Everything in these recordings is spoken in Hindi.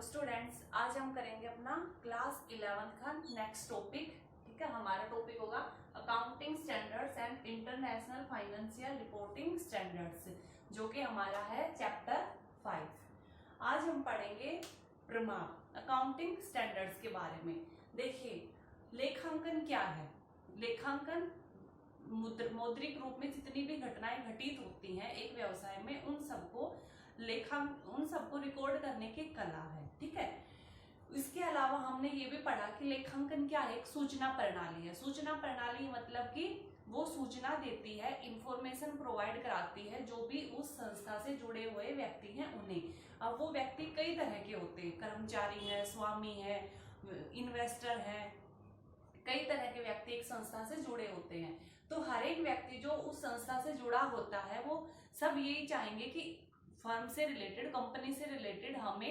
स्टूडेंट्स, आज हम करेंगे अपना क्लास 11 का नेक्स्ट टॉपिक। ठीक है, हमारा टॉपिक होगा accounting standards and international financial reporting standards, जो कि हमारा है चैप्टर 5। आज हम पढ़ेंगे प्रमाप अकाउंटिंग स्टैंडर्ड्स के बारे में। देखिए, लेखांकन क्या है। लेखांकन मौद्रिक रूप में जितनी भी घटनाएं घटित होती हैं एक व्यवसाय में, उन सबको रिकॉर्ड करने की कला है। ठीक है, इसके अलावा हमने ये भी पढ़ा कि लेखांकन क्या है, एक सूचना प्रणाली है। सूचना प्रणाली मतलब कि वो सूचना देती है, इंफॉर्मेशन प्रोवाइड कराती है जो भी उस संस्था से जुड़े हुए व्यक्ति हैं उन्हें। अब वो व्यक्ति कई तरह के होते हैं, कर्मचारी है, स्वामी है, इन्वेस्टर है, कई तरह के व्यक्ति एक संस्था से जुड़े होते हैं। तो हर एक व्यक्ति जो उस संस्था से जुड़ा होता है वो सब यही चाहेंगे कि फर्म से रिलेटेड, कंपनी से रिलेटेड हमें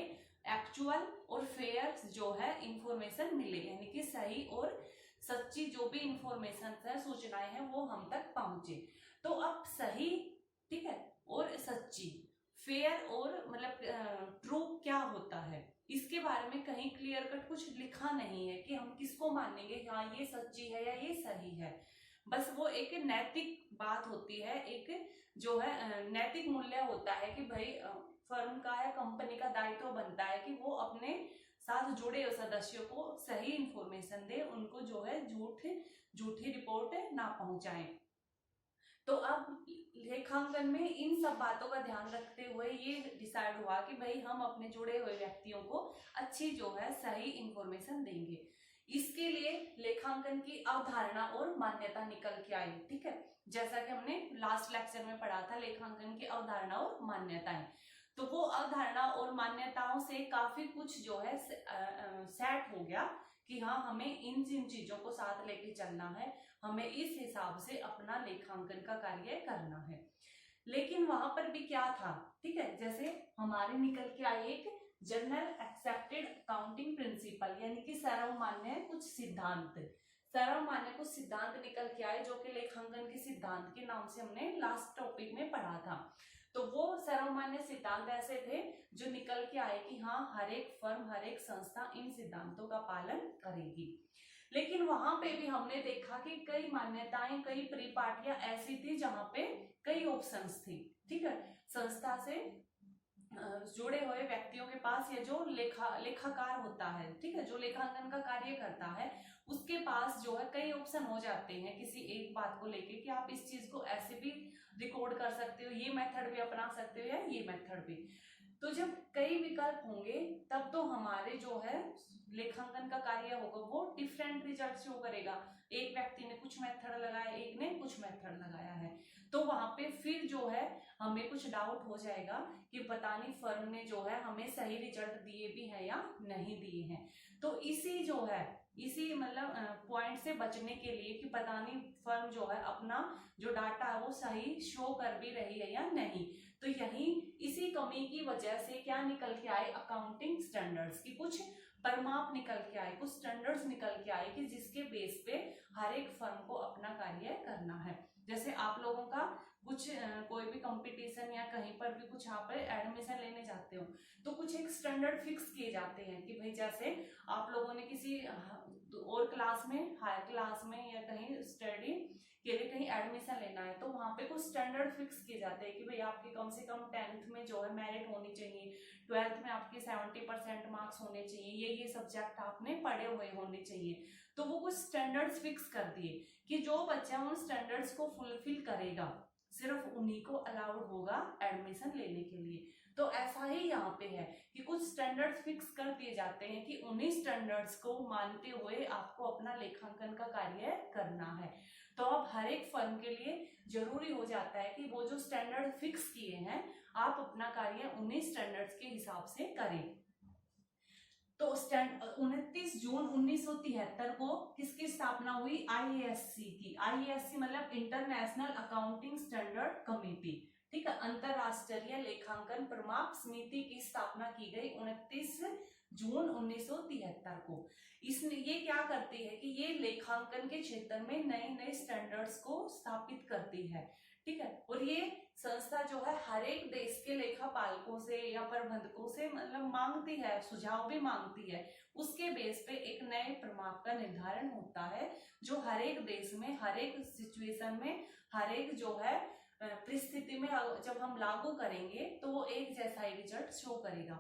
एक्चुअल और फेयर जो है इंफॉर्मेशन मिले, यानी कि सही और सच्ची जो भी इंफॉर्मेशन है, सूचनाएं हैं, वो हम तक पहुंचे। तो अब सही, ठीक है, और सच्ची, फेयर और मतलब ट्रू क्या होता है, इसके बारे में कहीं क्लियर कट कुछ लिखा नहीं है कि हम किसको मानेंगे, हाँ ये सच्ची है या ये सही है। बस वो एक नैतिक बात होती है, एक जो है नैतिक मूल्य होता है कि भाई फर्म का या कंपनी का दायित्व बनता है कि वो अपने साथ जुड़े हुए सदस्यों को सही इंफॉर्मेशन दे, उनको जो है झूठी रिपोर्ट ना पहुंचाएं। तो अब लेखांकन में इन सब बातों का ध्यान रखते हुए ये डिसाइड हुआ कि भाई हम अपने जुड़े हुए व्यक्तियों को अच्छी जो है सही इंफॉर्मेशन देंगे। इसके लिए लेखांकन की अवधारणा और मान्यता निकल के आई। ठीक है, जैसा कि हमने लास्ट लेक्चर में पढ़ा था, लेखांकन की अवधारणा और मान्यताएं। तो वो अवधारणा और मान्यताओं से काफी कुछ जो है सेट हो गया कि हाँ, हमें इन चीजों को साथ लेके चलना है, हमें इस हिसाब से अपना लेखांकन का कार्य करना है। लेकिन वहां पर भी क्या था, ठीक है, जैसे हमारे निकल के आई एक जनरल एक्सेप्टेड अकाउंटिंग प्रिंसिपल, यानी कि सर्वमान्य कुछ सिद्धांत। सर्वमान्य कुछ सिद्धांत निकल के आए जो कि लेखांकन के सिद्धांत के नाम से हमने लास्ट टॉपिक में पढ़ा था। तो वो सर्वमान्य सिद्धांत ऐसे थे जो निकल के आए कि हाँ, हर एक फर्म, हर एक संस्था इन सिद्धांतों का पालन करेगी। लेकिन वहां पे भी हमने देखा कि कई मान्यताएं, कई परिपाटियां ऐसी थी जहां पे कई ऑप्शंस थी। ठीक है, संस्था से जुड़े हुए व्यक्तियों के पास या जो लेखाकार होता है, ठीक है, जो लेखांकन का कार्य करता है, उसके पास जो है कई ऑप्शन हो जाते हैं किसी एक बात को लेके कि आप इस चीज को ऐसे भी रिकॉर्ड कर सकते हो, ये मेथड भी अपना सकते हो या ये मेथड भी। तो जब कई विकल्प होंगे तब तो हमारे जो है लेखांकन का कार्य होगा वो डिफरेंट रिजल्ट शो करेगा। एक व्यक्ति ने कुछ मेथड लगाया, एक ने कुछ मेथड लगाया है, तो वहां पे फिर जो है हमें कुछ डाउट हो जाएगा कि पता नहीं फर्म ने जो है हमें सही रिजल्ट दिए भी है या नहीं दिए हैं। तो इसी मतलब पॉइंट से बचने के लिए कि पता नहीं फर्म जो है अपना जो डाटा है वो सही शो कर भी रही है या नहीं, तो यही इसी कमी की वजह से क्या निकल के आए, अकाउंटिंग स्टैंडर्ड्स की कुछ परमाप निकल के आए, कुछ स्टैंडर्ड्स निकल के आए कि जिसके बेस पे हर एक फर्म को अपना कार्य करना है। जैसे आप लोगों का कुछ कोई भी कंपटीशन या कहीं पर भी कुछ आप एडमिशन लेने जाते हो तो कुछ एक स्टैंडर्ड फिक्स किए जाते हैं कि भाई जैसे आप लोगों ने किसी और क्लास में, हायर क्लास में या कहीं स्टडी के लिए कहीं एडमिशन लेना है तो वहां पे कुछ स्टैंडर्ड फिक्स किए जाते हैं कि भाई आपके कम से कम 10th में जो है मेरिट होनी चाहिए, 12th में आपके 70% मार्क्स होने चाहिए, ये सब्जेक्ट आपने पढ़े हुए होने चाहिए। तो वो कुछ स्टैंडर्ड्स फिक्स कर दिए कि जो बच्चा उन स्टैंडर्ड्स को फुलफिल करेगा सिर्फ उन्हीं को अलाउड होगा एडमिशन लेने के लिए। तो ऐसा ही यहाँ पे है कि कुछ स्टैंडर्ड्स फिक्स कर दिए जाते हैं कि उन्हीं स्टैंडर्ड्स को मानते हुए आपको अपना लेखांकन का कार्य करना है। तो अब हर एक फर्म के लिए जरूरी हो जाता है कि वो जो स्टैंडर्ड फिक्स किए हैं आप अपना कार्य उन्हीं स्टैंडर्ड्स के हिसाब से करें। तो 29 जून 1973 को किसकी स्थापना हुई, आईएएससी की। आईएएससी मतलब इंटरनेशनल अकाउंटिंग स्टैंडर्ड कमेटी। ठीक है, अंतरराष्ट्रीय लेखांकन प्रमाप समिति की स्थापना की गई 29 जून 1973 को। इसमें ये क्या करती है कि ये लेखांकन के क्षेत्र में नए नए स्टैंडर्ड्स को स्थापित करती है। ठीक है। और ये संस्था जो है हर एक देश के लेखापालकों से या प्रबंधकों से मतलब मांगती है, सुझाव भी मांगती है। उसके बेस पे एक नए प्रमाप का निर्धारण होता है जो हर एक देश में, हर एक सिचुएशन में, हर एक जो है परिस्थिति में जब हम लागू करेंगे तो वो एक जैसा ही रिजल्ट शो करेगा।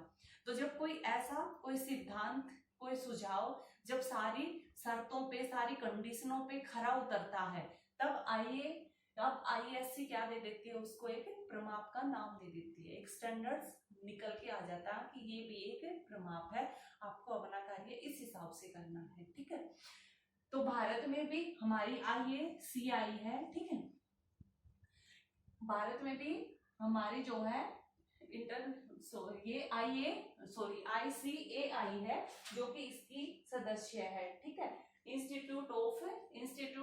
तो जब कोई ऐसा कोई सिद्धांत, कोई सुझाव जब सारी शर्तों पे, सारी कंडीशनों पे खरा उतरता है, तब अब आईएएससी क्या दे देती है उसको, एक प्रमाप का नाम दे देती है, एक स्टैंडर्ड्स निकल के आ जाता है कि ये भी एक प्रमाप है, आपको अपना कार्य इस हिसाब से करना है, ठीक है। तो भारत में भी हमारी आईएसीआई है, ठीक है। भारत में भी हमारी जो है ये आईसीएआई है जो कि इसकी सदस्य है, ठीक है। Institute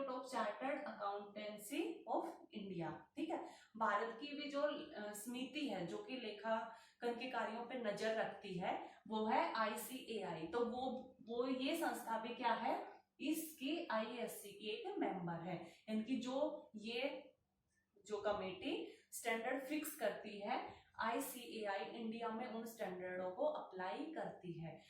of chartered accountancy of India, ठीक है। भारत की भी जो समिति है जो कि लेखांकन के कार्यों पे नजर रखती है वो है आईसीएआई। तो वो ये संस्था भी क्या है, इसकी आईएएससी की एक मेंबर है। इनकी जो कमेटी स्टैंडर्ड फिक्स करती है, आईसीएआई इंडिया में उन स्टैंडर्डों को अप्लाई करती है।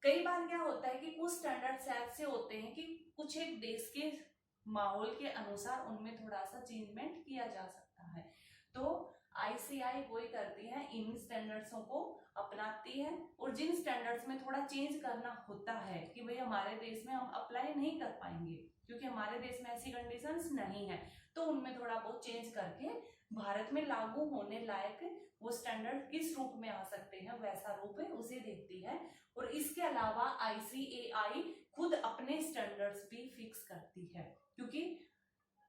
कई बार क्या होता है कि कुछ स्टैंडर्ड्स ऐसे होते हैं कि कुछ एक देश के माहौल के अनुसार उनमें थोड़ा सा चेंजमेंट किया जा सकता है, तो आईसीआई वही करती है, इन स्टैंडर्ड्सों को अपनाती है। और जिन स्टैंडर्ड्स में थोड़ा चेंज करना होता है कि भाई हमारे देश में हम अप्लाई नहीं कर पाएंगे क्योंकि हमारे देश में ऐसी कंडीशंस नहीं है, तो उनमें थोड़ा बहुत चेंज करके भारत में लागू होने लायक वो स्टैंडर्ड किस रूप में आ सकते हैं वैसा रूप उसे देखती है। और इसके अलावा आईसीएआई खुद अपने स्टैंडर्ड्स भी फिक्स करती है, क्योंकि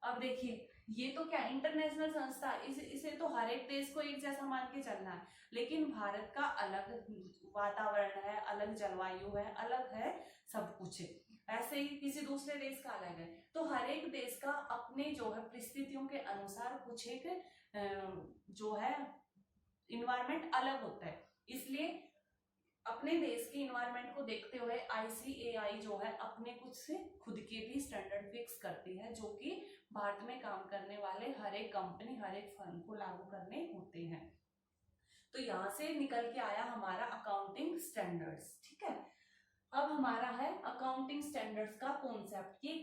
अब देखिए ये तो क्या इंटरनेशनल संस्था, इसे तो हर एक देश को एक जैसा मान के चलना है, लेकिन भारत का अलग वातावरण है, अलग जलवायु है, अलग है सब कुछ, ऐसे ही किसी दूसरे देश का अलग है। तो हर एक देश का अपने जो है परिस्थितियों के अनुसार कुछ एक जो है इन्वायरमेंट अलग होता है, इसलिए अपने देश के इन्वायरमेंट को देखते हुए आईसीएआई जो है अपने कुछ से खुद के भी स्टैंडर्ड फिक्स करती है जो कि भारत में काम करने वाले हर एक कंपनी, हर एक फर्म को लागू करने होते हैं। तो यहाँ से निकल के आया हमारा अकाउंटिंग स्टैंडर्ड्स, ठीक है। अब हमारा है अकाउंटिंग स्टैंडर्ड्स का कॉन्सेप्ट। ये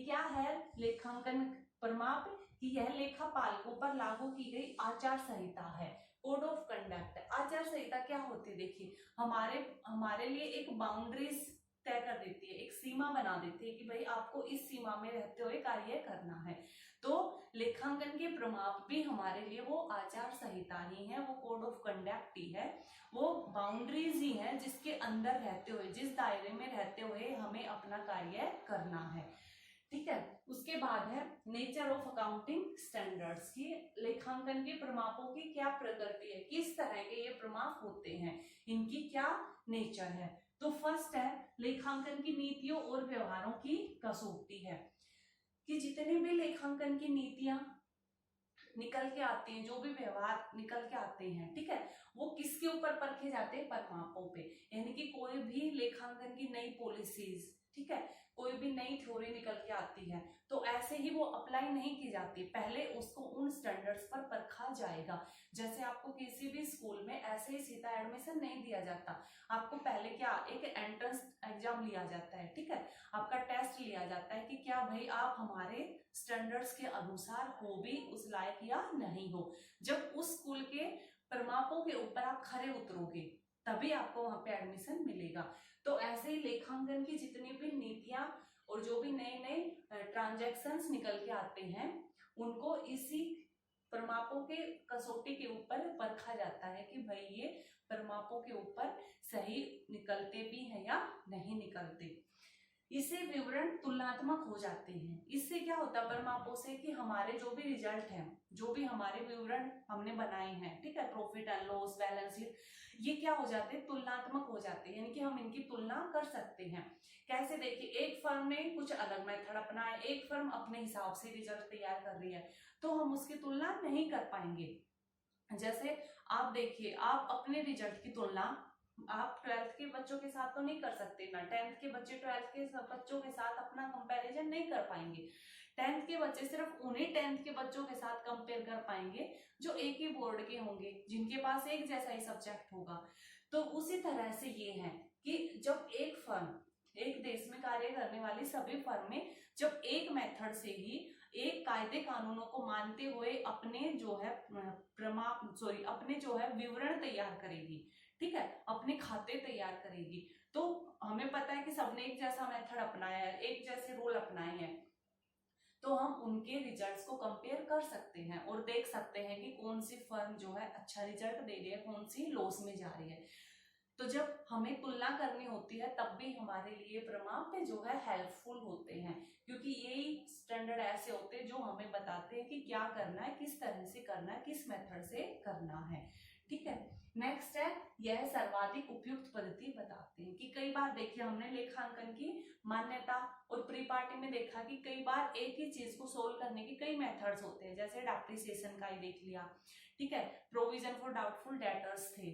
क्या है लेखांकन प्रमाप कि यह लेखापालकों पर लागू की गई आचार संहिता है, कोड ऑफ कंडक्ट। आचार संहिता क्या होती है, देखिए हमारे लिए एक बाउंड्रीज तय कर देती है, एक सीमा बना देती है कि भाई आपको इस सीमा में रहते हुए कार्य करना है। तो लेखांकन के प्रमाप भी हमारे लिए वो आचार संहिता ही है, वो कोड ऑफ कंडक्ट ही है, वो बाउंड्रीज ही है जिसके अंदर रहते हुए, जिस दायरे में रहते हुए हमें अपना कार्य करना है, ठीक है। उसके बाद है नेचर ऑफ अकाउंटिंग स्टैंडर्ड्स की, लेखांकन के प्रमापों की क्या प्रकृति है, किस तरह के ये प्रमाप होते हैं, इनकी क्या नेचर है। तो फर्स्ट है लेखांकन की नीतियों और व्यवहारों की कसौटी है, कि जितने भी लेखांकन की नीतियां निकल के आती हैं, जो भी व्यवहार निकल के आते हैं, ठीक है, वो किसके ऊपर परखे जाते हैं, प्रमापों पे। यानी कि कोई भी लेखांकन की नई पॉलिसीज, ठीक है, कोई भी नई थ्योरी निकल के आती है तो ऐसे ही वो अप्लाई नहीं की जाती, पहले उसको उन स्टैंडर्ड्स पर परखा जाएगा। जैसे आपको किसी भी स्कूल में ऐसे ही सीधा एडमिशन नहीं दिया जाता, आपको पहले क्या एक एंट्रेंस एग्जाम लिया जाता है, ठीक है, आपका टेस्ट लिया जाता है कि क्या भाई आप हमारे स्टैंडर्ड्स के अनुसार हो भी उस लायक या नहीं हो। जब उस स्कूल के प्रमापों के ऊपर आप खरे उतरोगे तभी आपको वहां पे एडमिशन मिलेगा। तो ऐसे ही लेखांकन की जितनी भी नीतियां और जो भी नए नए ट्रांजैक्शंस निकल के आते हैं उनको इसी प्रमापों के कसौटी के ऊपर परखा जाता है कि भाई ये प्रमापों के ऊपर सही निकलते भी हैं या नहीं निकलते। इससे विवरण तुलनात्मक हो जाते हैं। इससे क्या होता है प्रमापों से कि हमारे जो भी रिजल्ट हैं, जो भी हमारे विवरण हमने बनाए हैं, ठीक है, profit and loss, balance sheet, ये क्या हो जाते हैं, तुलनात्मक हो जाते हैं, यानी कि हम इनकी तुलना कर सकते हैं। कैसे, देखिए एक फर्म ने कुछ अलग मेथड अपनाया, एक फर्म अपने हिसाब से रिजल्ट तैयार कर रही है, तो हम उसकी तुलना नहीं कर पाएंगे। जैसे आप देखिए, आप अपने रिजल्ट की तुलना आप 12th के बच्चों के साथ तो नहीं कर सकते ना, 10th के बच्चे 12th के बच्चों के साथ अपना कंपैरिजन नहीं कर पाएंगे। 10th के बच्चे सिर्फ उन्हीं 10th के बच्चों के साथ कंपेयर कर पाएंगे जो एक ही बोर्ड के होंगे, जिनके पास एक जैसा ही सब्जेक्ट होगा। तो उसी तरह से ये है कि जब एक फर्म, एक देश में कार्य करने वाली सभी फर्में जब एक मेथड से ही एक कायदे कानूनों को मानते हुए अपने जो है अपने जो है विवरण तैयार करेगी, ठीक है, अपने खाते तैयार करेगी, तो हमें पता है कि सबने एक जैसा मेथड अपनाया है, एक जैसे रूल अपनाए हैं, तो हम उनके रिजल्ट्स को कंपेयर कर सकते हैं और देख सकते हैं कि कौन सी फर्म जो है अच्छा रिजल्ट दे रही है, कौन सी लॉस में जा रही है। तो जब हमें तुलना करनी होती है तब भी हमारे लिए प्रमाप जो है हेल्पफुल होते हैं, क्योंकि यही स्टैंडर्ड ऐसे होते हैं जो हमें बताते हैं कि क्या करना है, किस तरह से करना है, किस मेथड से करना है, ठीक है। नेक्स्ट है, यह सर्वाधिक उपयुक्त पद्धति बताते हैं कि कई बार देखिए हमने लेखांकन की मान्यता और प्री पार्टी में देखा कि कई बार एक ही चीज को सोल्व करने के कई मेथड्स होते हैं, जैसे डेप्रिसिएशन का ही देख लिया, ठीक है, प्रोविजन फॉर डाउटफुल डेटर्स थे।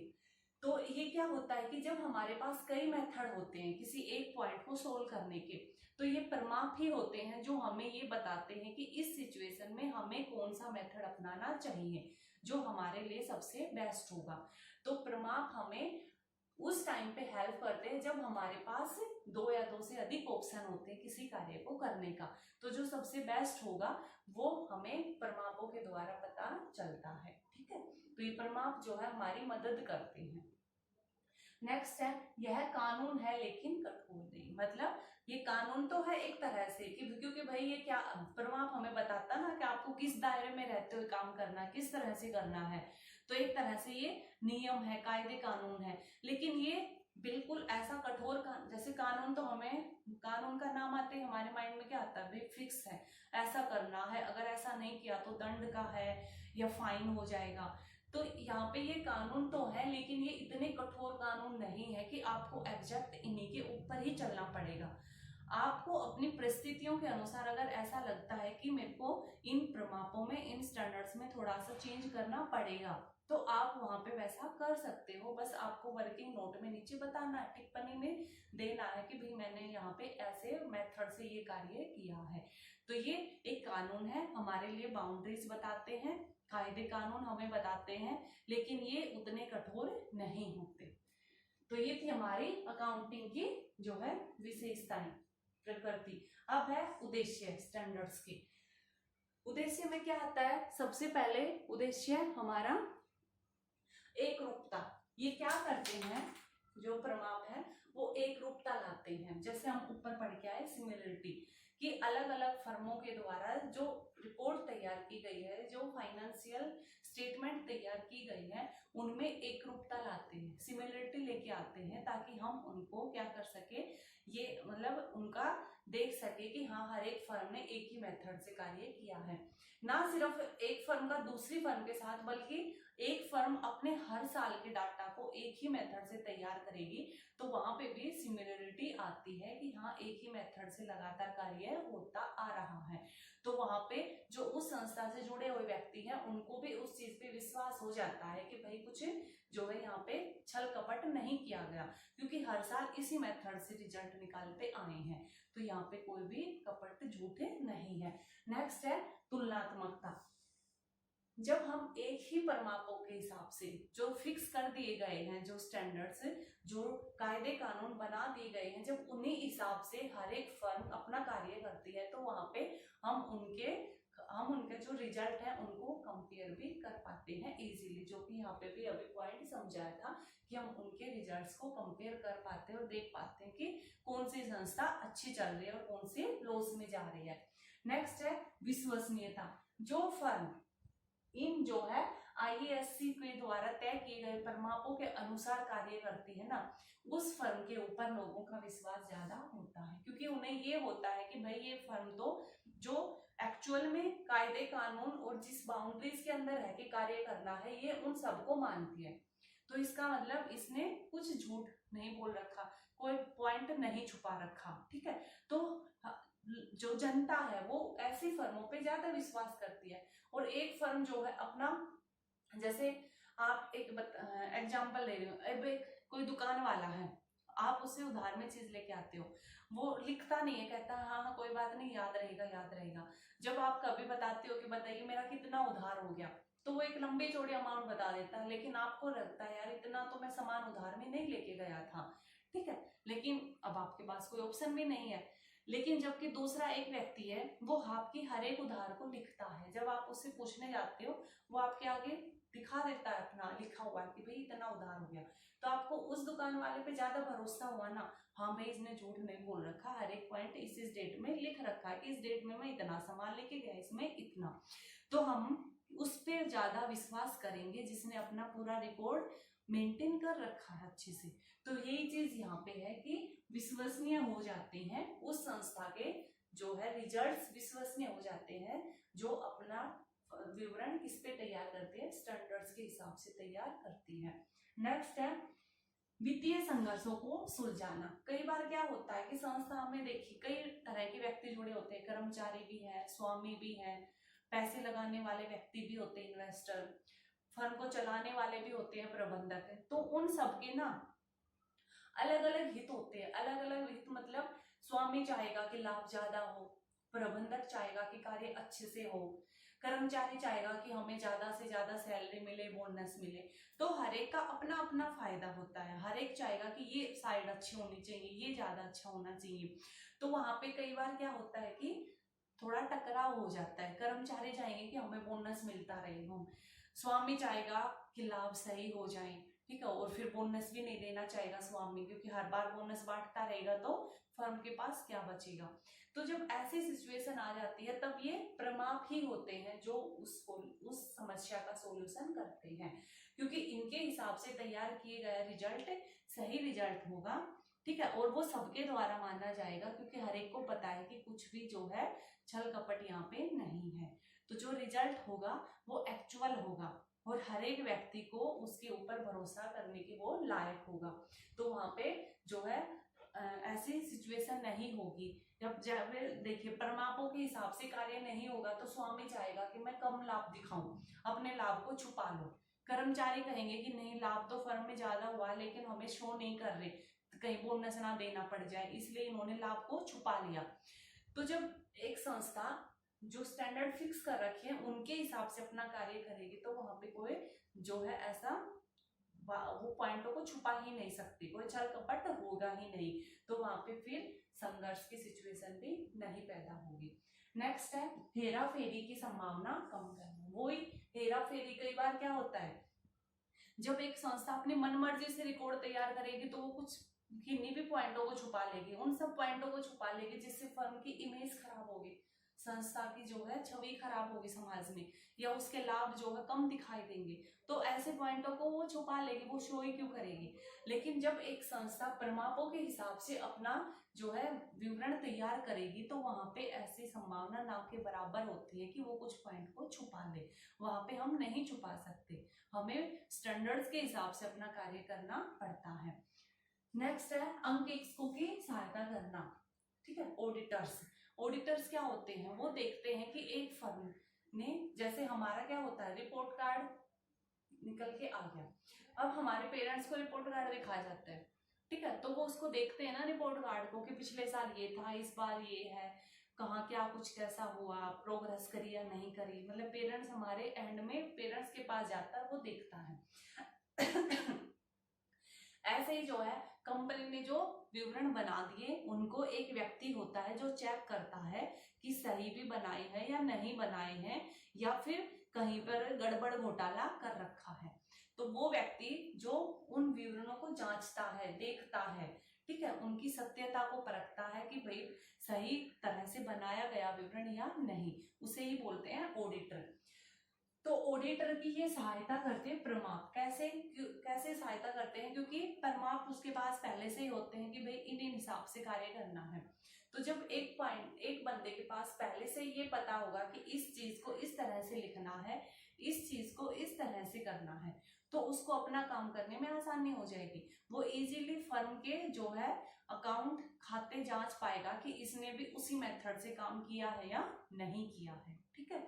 तो ये क्या होता है कि जब हमारे पास कई मेथड होते हैं किसी एक पॉइंट को सोल्व करने के, तो ये प्रमाप ही होते हैं जो हमें ये बताते हैं कि इस सिचुएशन में हमें कौन सा मेथड अपनाना चाहिए जो हमारे लिए सबसे बेस्ट होगा। तो प्रमाप हमें उस टाइम पे हेल्प करते हैं जब हमारे पास दो या दो से अधिक ऑप्शन होते हैं किसी कार्य को करने का, तो जो सबसे बेस्ट होगा वो हमें प्रमापों के द्वारा पता चलता है, ठीक है। तो ये प्रमाप जो है हमारी मदद करते हैं। नेक्स्ट है, यह कानून है लेकिन कठोर नहीं, मतलब ये कानून तो है एक तरह से कि क्योंकि भाई ये क्या प्रमाप हमें बताता ना कि आपको किस दायरे में रहते हुए काम करना है, किस तरह से करना है, तो एक तरह से ये नियम है, कायदे कानून है, लेकिन ये बिल्कुल ऐसा कठोर जैसे कानून तो हमें, कानून का नाम आते ही हमारे माइंड में क्या आता है, भाई फिक्स है, ऐसा करना है, अगर ऐसा नहीं किया तो दंड का है या फाइन हो जाएगा। तो यहाँ पे ये कानून तो है लेकिन ये इतने कठोर कानून नहीं है कि आपको एग्जैक्ट इन्हीं के ऊपर ही चलना पड़ेगा। आपको अपनी परिस्थितियों के अनुसार अगर ऐसा लगता है कि मेरे को इन प्रमापों में, इन स्टैंडर्ड्स में थोड़ा सा चेंज करना पड़ेगा, तो आप वहां पे वैसा कर सकते हो। बस आपको वर्किंग नोट में नीचे बताना है, टिप्पणी में देना है कि भाई मैंने यहाँ पे ऐसे मेथड से ये कार्य किया है। तो ये एक कानून है, हमारे लिए बाउंड्रीज बताते हैं, कायदे कानून हमें बताते हैं, लेकिन ये उतने कठोर नहीं होते। तो ये थी हमारी अकाउंटिंग की जो है विशेषताएं, प्रकृति। अब है उद्देश्य स्टैंडर्ड्स की। उद्देश्य में क्या आता है, सबसे पहले उद्देश्य हमारा एक रूपता। ये क्या करते हैं, जो प्रमाप है वो एक रूपता लाते हैं। जैसे हम ऊपर पढ़ के आए सिमिलरिटी, कि अलग अलग फर्मों के द्वारा जो रिपोर्ट तैयार की गई है, जो फाइनेंशियल स्टेटमेंट तैयार की गई है, उनमें एक रूपता लाते हैं, सिमिलरिटी लेके आते हैं, ताकि हम उनको क्या कर सके, ये मतलब उनका देख सके कि हाँ हर एक फर्म ने एक ही मेथड से कार्य किया है। ना सिर्फ एक फर्म का दूसरी फर्म के साथ, बल्कि एक फर्म अपने हर साल के डाटा को एक ही मेथड से तैयार करेगी, तो वहां पे भी सिमिलरिटी आती है कि हाँ एक ही मेथड से लगातार कार्य होता आ रहा है। तो वहां पे जो उस संस्था से जुड़े हुए व्यक्ति हैं उनको भी उस चीज पे विश्वास हो जाता है कि भाई कुछ जो है यहाँ पे छल कपट नहीं किया गया, क्योंकि हर साल इसी मेथड से रिजल्ट निकालते आए हैं, तो यहाँ पे कोई भी कपट झूठे नहीं है। नेक्स्ट है तुलनात्मकता। जब हम एक ही प्रमापों के हिसाब से जो फिक्स कर दिए गए हैं, जो स्टैंडर्ड्स, जो कायदे कानून बना दिए गए हैं, जब उन्हीं हिसाब से हर एक फर्म अपना कार्य करती है, तो वहां पे हम उनके जो रिजल्ट है उनको कंपेयर भी कर पाते हैं इजीली, जो कि यहाँ पे भी अभी पॉइंट समझाया था कि हम उनके रिजल्ट्स को कंपेयर कर पाते हैं और देख पाते हैं कि कौन सी संस्था अच्छी चल रही है और कौन सी लॉस में जा रही है। नेक्स्ट है विश्वसनीयता। जो फर्म इन जो है आईएएससी के द्वारा तय किए गए प्रमापों के अनुसार कार्य करती है ना, उस फर्म के ऊपर लोगों का विश्वास ज्यादा होता है, क्योंकि उन्हें ये होता है कि भाई ये फर्म तो जो एक्चुअल में कायदे कानून और जिस बाउंड्रीज के अंदर रह के कार्य करना है, ये उन सबको मानती है। तो इसका मतलब इसने कुछ झूठ नहीं बोल रखा, कोई पॉइंट नहीं छुपा रखा, ठीक है। तो जो जनता है वो ऐसी फर्मों पे ज्यादा विश्वास करती है। और एक फर्म जो है अपना, जैसे आप एक एग्जांपल ले रहे हो, अब कोई दुकान वाला है, आप उससे उधार में चीज लेके आते हो, वो लिखता नहीं है, कहता है हाँ हाँ कोई बात नहीं, याद रहेगा याद रहेगा। जब आप कभी बताते हो कि बताइए मेरा कितना उधार हो गया, तो वो एक लंबी चौड़ी अमाउंट बता देता है, लेकिन आपको लगता है यार इतना तो मैं सामान उधार में नहीं लेके गया था, ठीक है, लेकिन अब आपके पास कोई ऑप्शन भी नहीं है। लेकिन जबकि दूसरा एक व्यक्ति है, वो आपकी हर एक उधार को लिखता है, जब आप उससे पूछने जाते हो वो आपके आगे दिखा देता है अपना लिखा हुआ कि भाई इतना उधार हो गया, तो आपको उस दुकान वाले पे ज्यादा भरोसा हुआ ना, हाँ भाई इसने झूठ नहीं बोल रखा, हर एक पॉइंट इस डेट में लिख रखा है कि इस डेट में मैं इतना सामान लेके गया, इसमें इतना, तो हम उस पर ज्यादा विश्वास करेंगे जिसने अपना पूरा रिकॉर्ड मेंटेन कर रखा है अच्छे से। तो यही चीज यहाँ पे है कि विश्वसनीय हो जाते हैं उस संस्था के जो है रिजल्ट्स, विश्वसनीय हो जाते हैं जो अपना विवरण किस पे तैयार करते हैं, स्टैंडर्ड्स के हिसाब से तैयार करती है। नेक्स्ट है वित्तीय संघर्षों को सुलझाना। कई बार क्या होता है कि संस्था में देखिए कई तरह के व्यक्ति जुड़े होते हैं, कर्मचारी भी है, स्वामी भी है, पैसे लगाने वाले व्यक्ति भी होते हैं, इन्वेस्टर, फर्म को चलाने वाले भी होते हैं, प्रबंधक है, तो उन सबके ना अलग अलग हित होते हैं। अलग अलग हित मतलब स्वामी चाहेगा कि लाभ ज्यादा हो, प्रबंधक चाहेगा कि कार्य अच्छे से हो, कर्मचारी चाहेगा कि हमें ज्यादा से ज्यादा सैलरी मिले, बोनस मिले, तो हर एक का अपना अपना फायदा होता है। हर एक चाहेगा कि ये साइड अच्छी होनी चाहिए, ये ज्यादा अच्छा होना चाहिए, तो वहां पे कई बार क्या होता है कि थोड़ा टकराव हो जाता है। कर्मचारी चाहेंगे कि हमें बोनस मिलता रहे, हम स्वामी चाहेगा कि लाभ सही हो जाए, ठीक है, और फिर बोनस भी नहीं देना चाहेगा स्वामी, क्योंकि हर बार बोनस बांटता रहेगा तो फर्म के पास क्या बचेगा। तो जब ऐसी सिचुएशन आ जाती है तब ये प्रमाप ही होते हैं जो उस समस्या का सोल्यूशन करते हैं, क्योंकि इनके हिसाब से तैयार किए गए रिजल्ट सही रिजल्ट होगा, ठीक है, और वो सबके द्वारा माना जाएगा, क्योंकि हर एक को पता है कि कुछ भी जो है छल कपट यहाँ पे नहीं है। तो जो रिजल्ट होगा वो एक्चुअल होगा और हर एक व्यक्ति को उसके ऊपर भरोसा करने के वो लायक होगा। तो वहां पे जो है ऐसी सिचुएशन नहीं होगी। जब देखिए परमापों के हिसाब से कार्य नहीं होगा तो स्वामी चाहेगा कि मैं कम लाभ दिखाऊं, अपने लाभ को छुपा लो। कर्मचारी कहेंगे कि नहीं लाभ तो फर्म में ज्यादा हुआ लेकिन हमें शो नहीं कर रहे, कहीं बोनस ना देना पड़ जाए, इसलिए इन्होंने लाभ को छुपा लिया। तो जब एक संस्था जो स्टैंडर्ड फिक्स कर रखे हैं उनके हिसाब से अपना कार्य करेगी तो वहां पे कोई जो है ऐसा वो पॉइंटों को छुपा ही नहीं सकती, कोई छल कपट होगा ही नहीं, तो वहां पे फिर संघर्ष की सिचुएशन भी नहीं पैदा होगी। नेक्स्ट है हेरा फेरी की संभावना कम करना। वही हेरा फेरी कई बार क्या होता है, जब एक संस्था अपनी मनमर्जी से रिकॉर्ड तैयार करेगी तो वो कुछ किन्हीं भी पॉइंटों को छुपा लेगी, उन सब पॉइंटों को छुपा लेगी जिससे फर्म की इमेज खराब होगी, संस्था की जो है छवि खराब होगी समाज में, या उसके लाभ जो है कम दिखाई देंगे, तो ऐसे पॉइंटों को वो छुपा लेगी, वो शो ही क्यों करेगी। लेकिन जब एक संस्था प्रमापों के हिसाब से अपना जो है विवरण तैयार करेगी तो वहां पे ऐसी संभावना ना के बराबर होती है कि वो कुछ पॉइंट को छुपा ले, वहां पे हम नहीं छुपा सकते, हमें स्टैंडर्ड्स के हिसाब से अपना कार्य करना पड़ता है। नेक्स्ट है अंक एक्सको की सहायता करना, ठीक है। ऑडिटर्स क्या होते हैं, वो देखते हैं कि एक फर्म ने, जैसे हमारा क्या होता है रिपोर्ट कार्ड निकल के आ गया, अब हमारे पेरेंट्स को रिपोर्ट कार्ड दिखाया जाता है, ठीक है, तो वो उसको देखते हैं ना रिपोर्ट कार्ड को कि पिछले साल ये था, इस बार ये है, कहाँ क्या कुछ कैसा हुआ, प्रोग्रेस करी या नहीं करी, मतलब पेरेंट्स हमारे एंड में पेरेंट्स के पास जाता है, वो देखता है। ऐसे ही जो है कंपनी ने जो विवरण बना दिए उनको एक व्यक्ति होता है जो चेक करता है कि सही भी बनाए हैं या नहीं बनाए हैं, या फिर कहीं पर गड़बड़ घोटाला कर रखा है, तो वो व्यक्ति जो उन विवरणों को जांचता है, देखता है, ठीक है, उनकी सत्यता को परखता है कि भाई सही तरह से बनाया गया विवरण या नहीं, उसे ही बोलते हैं ऑडिटर। तो ऑडिटर की ये सहायता करते हैं प्रमाप, कैसे सहायता करते हैं, क्योंकि प्रमाप उसके पास पहले से ही होते हैं कि भाई इन हिसाब से कार्य करना है। तो जब एक बंदे के पास पहले से ये पता होगा कि इस चीज को इस तरह से लिखना है, इस चीज को इस तरह से करना है, तो उसको अपना काम करने में आसानी हो जाएगी, वो इजीली फर्म के जो है अकाउंट खाते जांच पाएगा कि इसने भी उसी मेथड से काम किया है या नहीं किया है, ठीक है।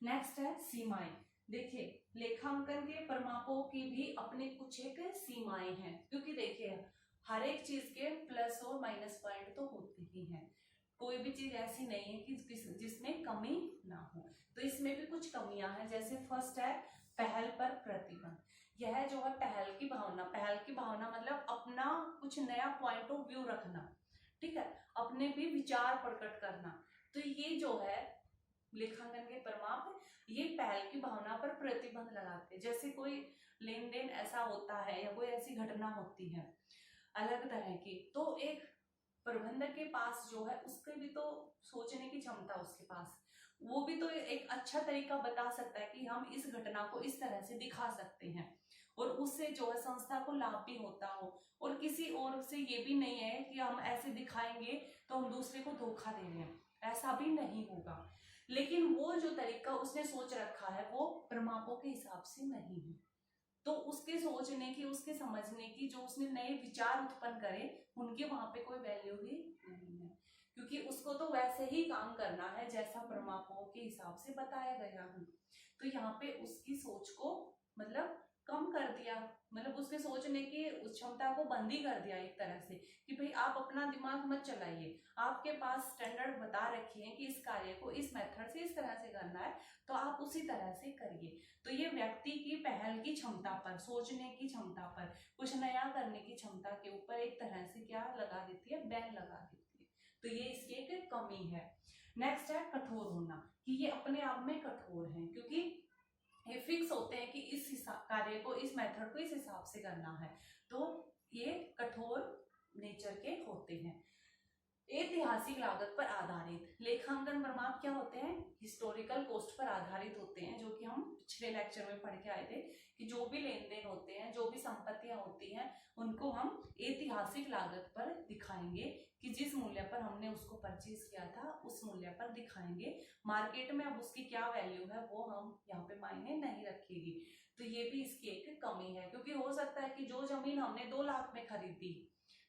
नेक्स्ट है सीमाएं। देखिए लेखांकन के परिमापों की भी अपनी कुछ एक सीमाएं हैं, क्योंकि देखिए हर एक चीज के प्लस और माइनस पॉइंट तो होते ही हैं, कोई भी चीज ऐसी नहीं है कि जिसमें कमी ना हो। तो इसमें भी कुछ कमियां हैं, जैसे फर्स्ट है पहल पर प्रतिबंध। यह जो है पहल की भावना मतलब अपना कुछ नया पॉइंट ऑफ व्यू रखना, ठीक है, अपने भी विचार प्रकट करना। तो ये जो है लेखांकन के परिमाप, ये पहल की भावना पर प्रतिबंध लगाते हैं। जैसे कोई लेन देन ऐसा होता है या कोई ऐसी घटना होती है अलग तरह की, तो एक प्रबंधक के पास जो है उसके भी तो सोचने की क्षमता, उसके पास वो भी तो एक अच्छा तरीका बता सकता है कि हम इस घटना को इस तरह से दिखा सकते हैं और उससे जो है संस्था को लाभ भी होता हो, और किसी और से ये भी नहीं है कि हम ऐसे दिखाएंगे तो हम दूसरे को धोखा दे रहे हैं, ऐसा भी नहीं होगा। लेकिन वो जो तरीका उसने सोच रखा है वो परिमापों के हिसाब से नहीं है, तो उसके सोचने की, उसके समझने की, जो उसने नए विचार उत्पन्न करे, उनके वहां पे कोई वैल्यू ही नहीं है, क्योंकि उसको तो वैसे ही काम करना है जैसा परिमापों के हिसाब से बताया गया है। तो यहाँ पे उसकी सोच को मतलब कम कर दिया, मतलब उसके सोचने की उस क्षमता को बंद ही कर दिया एक तरह से, कि भाई आप अपना दिमाग मत चलाइए, आपके पास स्टैंडर्ड बता रखे हैं कि इस कार्य को इस मेथड से इस तरह से करना है, तो आप उसी तरह से करिए। तो ये व्यक्ति की पहल की क्षमता पर, सोचने की क्षमता पर, कुछ नया करने की क्षमता के ऊपर एक तरह से क्या लगा देती है, बैन लगा देती है। तो ये इसकी एक कमी है। नेक्स्ट है कठोर होना, कि ये अपने आप में कठोर है, क्योंकि ये फिक्स होते हैं कि इस कार्य को, इस मेथड को इस हिसाब से करना है, तो ये कठोर नेचर के होते हैं। ऐतिहासिक लागत पर आधारित लेखांकन परिमाप क्या होते हैं, हिस्टोरिकल कॉस्ट पर आधारित होते हैं, जो कि हम पिछले लेक्चर में पढ़ के आए थे कि जो भी लेन देन होते हैं, जो भी संपत्तियां होती हैं, उनको हम ऐतिहासिक लागत पर दिखाएंगे कि जिस मूल्य पर हमने उसको परचेज किया था उस मूल्य पर दिखाएंगे। मार्केट में अब उसकी क्या वैल्यू है वो हम यहाँ पे मायने नहीं रखेगी। तो ये भी इसकी एक कमी है, क्योंकि हो सकता है कि जो जमीन हमने 2 लाख में खरीदी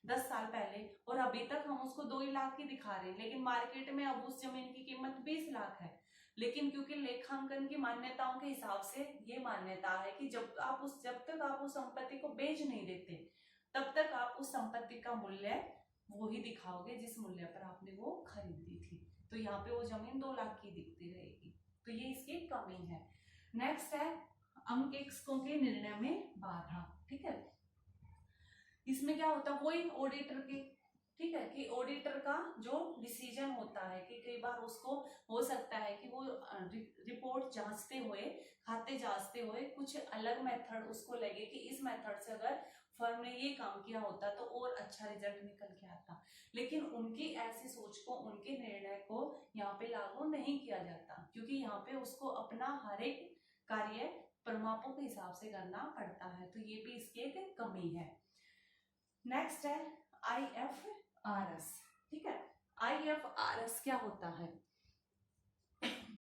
10 साल पहले और अभी तक हम उसको 2 ही लाख की दिखा रहे हैं, लेकिन मार्केट में अब उस जमीन की कीमत 20 लाख है। लेकिन क्योंकि लेखांकन की मान्यताओं के हिसाब से ये मान्यता है कि जब तक आप उस संपत्ति को बेच नहीं देते, तब तक आप उस संपत्ति का मूल्य वो ही दिखाओगे जिस मूल्य पर आपने वो खरीदी थी। तो यहाँ पे वो जमीन 2 लाख की दिखती रहेगी। तो ये इसकी कमी है। नेक्स्ट है अंकेक्षकों के निर्णय में बाधा। ठीक है, इसमें क्या होता है, वही ऑडिटर के, ठीक है, कि ऑडिटर का जो डिसीजन होता है कि कई बार उसको हो सकता है कि वो रिपोर्ट जांचते हुए, खाते जांचते हुए कुछ अलग मेथड उसको लगे कि इस मेथड से अगर फर्म ने ये काम किया होता तो और अच्छा रिजल्ट निकल के आता, लेकिन उनकी ऐसी सोच को, उनके निर्णय को यहाँ पे लागू नहीं किया जाता, क्योंकि यहाँ पे उसको अपना हर एक कार्य परिमापों के हिसाब से करना पड़ता है। तो ये भी इसकी एक कमी है। नेक्स्ट है IFRS। ठीक है, IFRS क्या होता है,